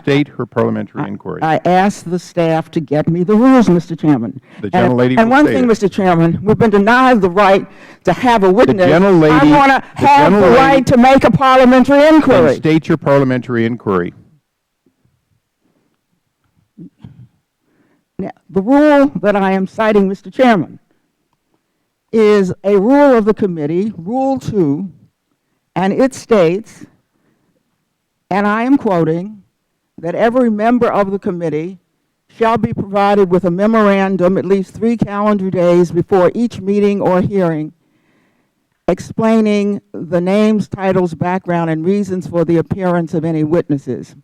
state her parliamentary inquiry. I asked the staff to get me the rules, Mr. Chairman. The gentlelady and will one state thing, it. Mr. Chairman, we've been denied the right to have a witness. gentlelady- I want to have the right to make a parliamentary inquiry. Then state your parliamentary inquiry. Now, the rule that I am citing, Mr. Chairman, is a rule of the committee, Rule 2, and it states, and I am quoting, that every member of the committee shall be provided with a memorandum at least 3 calendar days before each meeting or hearing explaining the names, titles, background, and reasons for the appearance of any witnesses.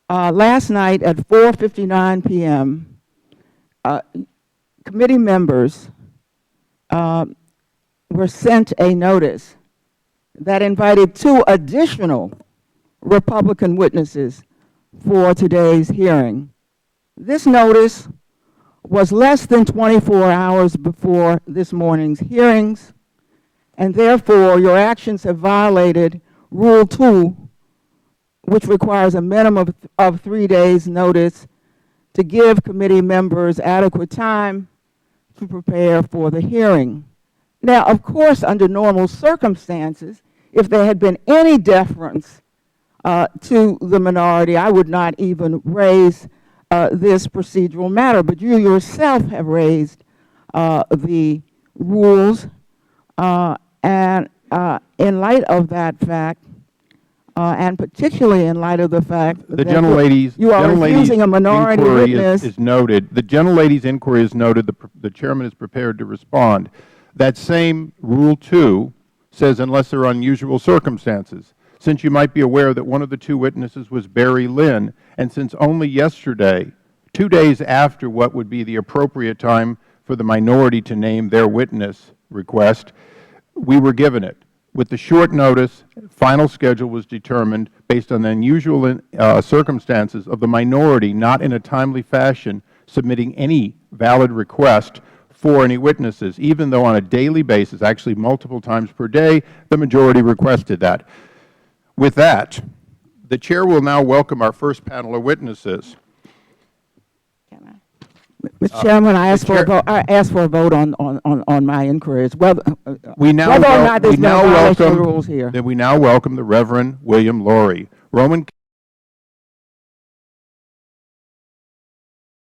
Last night at 4:59 p.m., committee members were sent a notice that invited 2 additional Republican witnesses for today's hearing. This notice was less than 24 hours before this morning's hearings, and therefore your actions have violated Rule 2, which requires a minimum of 3 days' notice to give committee members adequate time to prepare for the hearing. Now, of course, under normal circumstances, if there had been any deference to the minority, I would not even raise this procedural matter. But you yourself have raised the rules, and in light of that fact, and particularly in light of the fact that you are refusing a minority witness. Is noted. The gentlelady's inquiry is noted. The chairman is prepared to respond. That same Rule 2 says unless there are unusual circumstances. Since you might be aware that one of the 2 witnesses was Barry Lynn, and since only yesterday, 2 days after what would be the appropriate time for the minority to name their witness request, we were given it. With the short notice, final schedule was determined based on the unusual circumstances of the minority not in a timely fashion submitting any valid request for any witnesses, even though on a daily basis, actually multiple times per day, the majority requested that. With that, the Chair will now welcome our first panel of witnesses. Mr. Chairman, I ask for a vote on my inquiries. Whether or not there's been a violation of the rules here. Then we now welcome the Reverend William Laurie, Roman